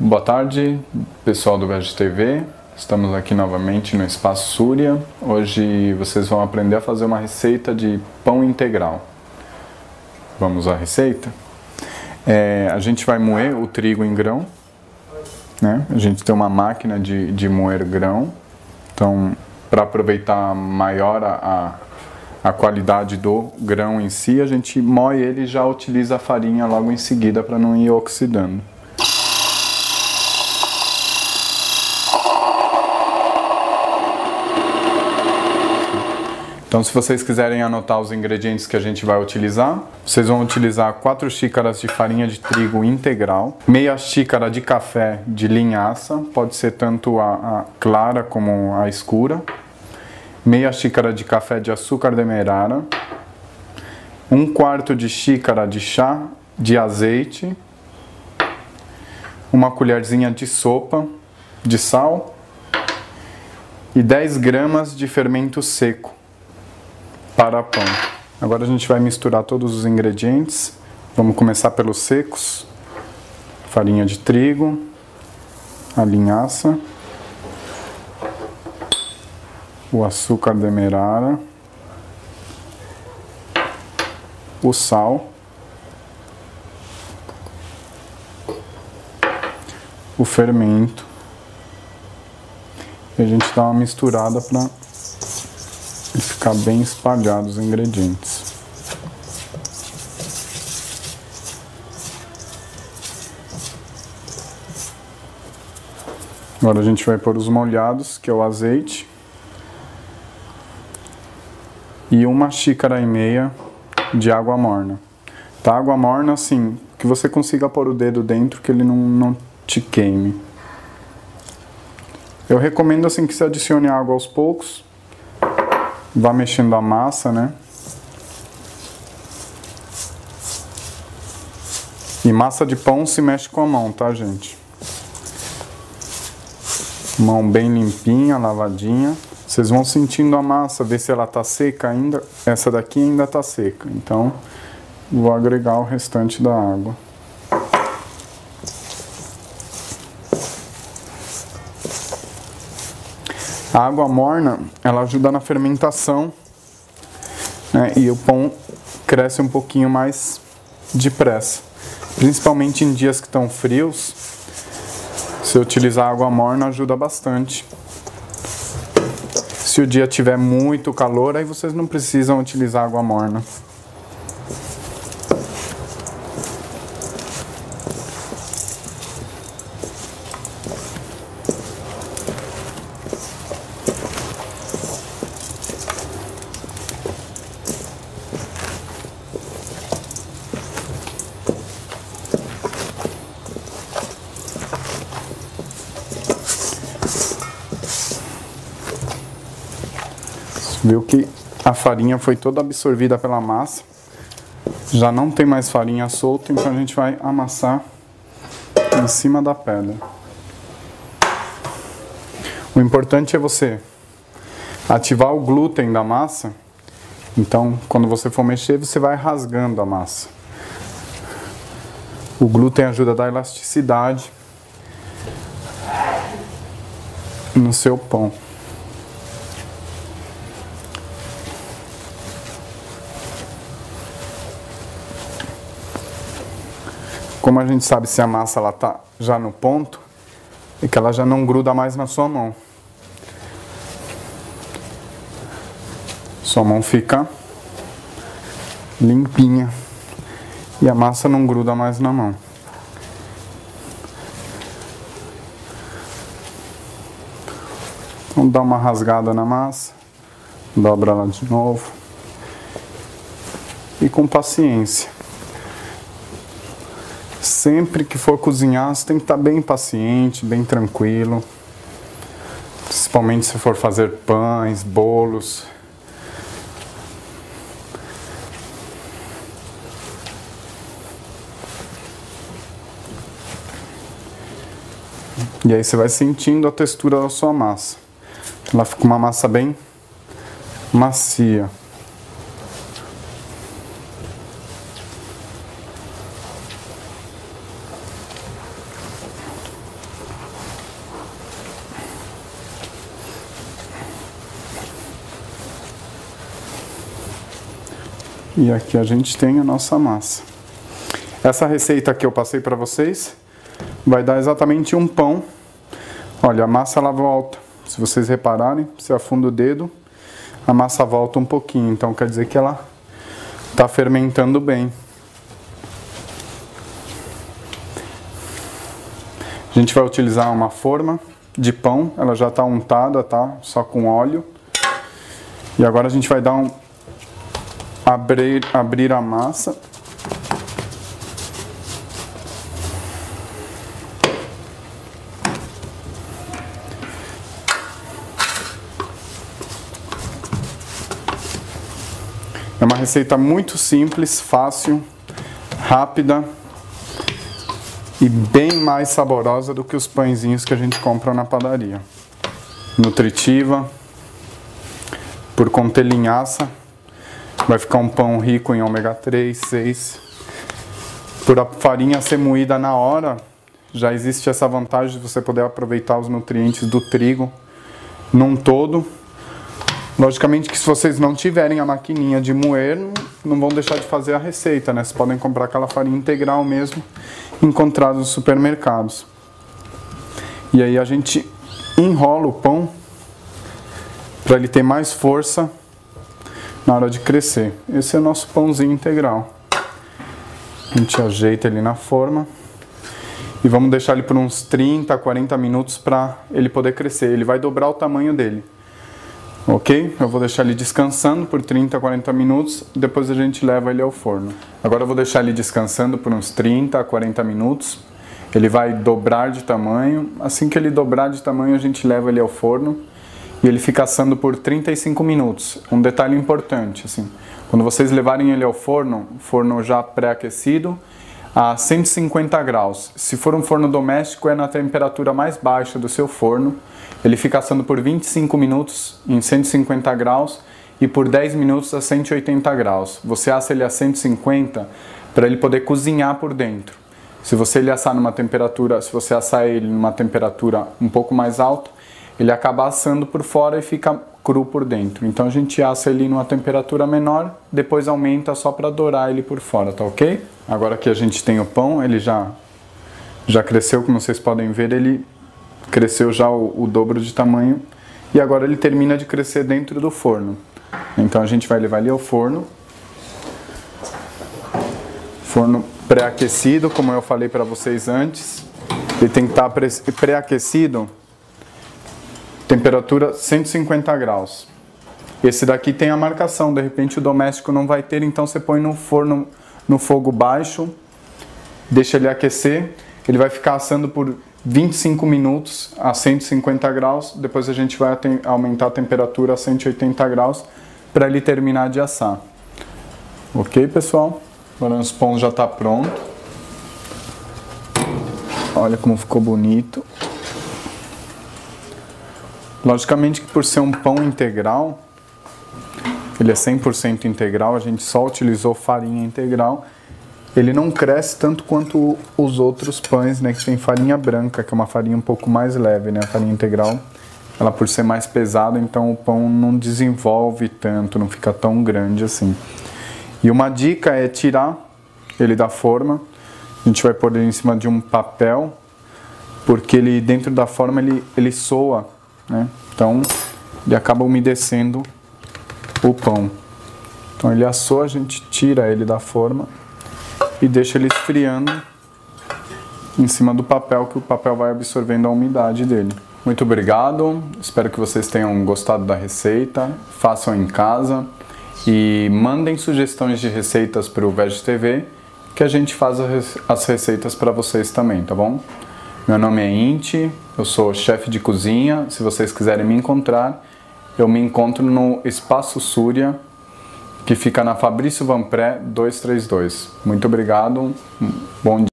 Boa tarde, pessoal do Veg TV. Estamos aqui novamente no Espaço Súria. Hoje vocês vão aprender a fazer uma receita de pão integral. Vamos à receita? A gente vai moer o trigo em grão, né? A gente tem uma máquina de moer grão. Então, para aproveitar maior a qualidade do grão em si, a gente moe ele e já utiliza a farinha logo em seguida para não ir oxidando. Então, se vocês quiserem anotar os ingredientes que a gente vai utilizar, vocês vão utilizar 4 xícaras de farinha de trigo integral, meia xícara de café de linhaça, pode ser tanto a clara como a escura, meia xícara de café de açúcar demerara, 1/4 de xícara de chá de azeite, uma colherzinha de sopa de sal e 10 gramas de fermento seco para pão. Agora a gente vai misturar todos os ingredientes. Vamos começar pelos secos. Farinha de trigo, a linhaça, o açúcar demerara, o sal, o fermento. E a gente dá uma misturada para ficar bem espalhados os ingredientes. Agora a gente vai pôr os molhados, que é o azeite, e 1,5 xícaras de água morna. Tá? Água morna, assim, que você consiga pôr o dedo dentro, que ele não te queime. Eu recomendo assim que você adicione água aos poucos. Vá mexendo a massa, né? E massa de pão se mexe com a mão, tá, gente? Mão bem limpinha, lavadinha. Vocês vão sentindo a massa, ver se ela tá seca ainda. Essa daqui ainda tá seca, então vou agregar o restante da água. A água morna, ela ajuda na fermentação, né? E o pão cresce um pouquinho mais depressa. Principalmente em dias que estão frios, se utilizar água morna ajuda bastante. Se o dia tiver muito calor, aí vocês não precisam utilizar água morna. Viu que a farinha foi toda absorvida pela massa. Já não tem mais farinha solta, então a gente vai amassar em cima da pedra. O importante é você ativar o glúten da massa. Então, quando você for mexer, você vai rasgando a massa. O glúten ajuda a dar elasticidade no seu pão. Como a gente sabe se a massa ela tá já no ponto, é que ela já não gruda mais na sua mão. Sua mão fica limpinha e a massa não gruda mais na mão. Então dá uma rasgada na massa, dobra ela de novo e com paciência. Sempre que for cozinhar, você tem que estar bem paciente, bem tranquilo. Principalmente se for fazer pães, bolos. E aí você vai sentindo a textura da sua massa. Ela fica uma massa bem macia. E aqui a gente tem a nossa massa. Essa receita que eu passei para vocês vai dar exatamente um pão. Olha, a massa ela volta. Se vocês repararem, você afunda o dedo, a massa volta um pouquinho. Então quer dizer que ela está fermentando bem. A gente vai utilizar uma forma de pão. Ela já está untada, tá? Só com óleo. E agora a gente vai dar abrir a massa. É uma receita muito simples, fácil, rápida e bem mais saborosa do que os pãezinhos que a gente compra na padaria. Nutritiva, por conter linhaça, vai ficar um pão rico em ômega 3, 6. Por a farinha ser moída na hora, já existe essa vantagem de você poder aproveitar os nutrientes do trigo num todo. Logicamente que se vocês não tiverem a maquininha de moer, não vão deixar de fazer a receita, né? Vocês podem comprar aquela farinha integral mesmo, encontrada nos supermercados. E aí a gente enrola o pão para ele ter mais força na hora de crescer. Esse é o nosso pãozinho integral. A gente ajeita ele na forma e vamos deixar ele por uns 30, 40 minutos para ele poder crescer. Ele vai dobrar o tamanho dele. Ok? Eu vou deixar ele descansando por 30, 40 minutos, depois a gente leva ele ao forno. Agora eu vou deixar ele descansando por uns 30, 40 minutos. Ele vai dobrar de tamanho. Assim que ele dobrar de tamanho, a gente leva ele ao forno. E ele fica assando por 35 minutos. Um detalhe importante, assim, quando vocês levarem ele ao forno, forno já pré-aquecido, a 150 graus. Se for um forno doméstico, é na temperatura mais baixa do seu forno. Ele fica assando por 25 minutos em 150 graus e por 10 minutos a 180 graus. Você assa ele a 150 para ele poder cozinhar por dentro. Se você assar ele numa temperatura um pouco mais alta, ele acaba assando por fora e fica cru por dentro. Então a gente assa ele numa temperatura menor, depois aumenta só para dourar ele por fora, tá ok? Agora que a gente tem o pão, ele já cresceu, como vocês podem ver, ele cresceu já o dobro de tamanho e agora ele termina de crescer dentro do forno. Então a gente vai levar ele ao forno. Forno pré-aquecido, como eu falei para vocês antes. Ele tem que estar pré-aquecido, temperatura 150 graus. Esse daqui tem a marcação, de repente o doméstico não vai ter, então você põe no forno no fogo baixo, deixa ele aquecer, ele vai ficar assando por 25 minutos a 150 graus, depois a gente vai aumentar a temperatura a 180 graus para ele terminar de assar. Ok, pessoal? Agora os pão já está pronto. Olha como ficou bonito. Logicamente que por ser um pão integral, ele é 100% integral, a gente só utilizou farinha integral. Ele não cresce tanto quanto os outros pães, né, que tem farinha branca, que é uma farinha um pouco mais leve, né? A farinha integral, ela por ser mais pesada, então o pão não desenvolve tanto, não fica tão grande assim. E uma dica é tirar ele da forma. A gente vai pôr ele em cima de um papel, porque ele dentro da forma ele soa, né? Então ele acaba umedecendo o pão. Então ele assou, a gente tira ele da forma e deixa ele esfriando em cima do papel, que o papel vai absorvendo a umidade dele. Muito obrigado, espero que vocês tenham gostado da receita, façam em casa e mandem sugestões de receitas para o VegTV, que a gente faz as receitas para vocês também, tá bom? Meu nome é Inti, eu sou chefe de cozinha. Se vocês quiserem me encontrar, eu me encontro no Espaço Súria, que fica na Fabrício Vanpré 232. Muito obrigado, bom dia.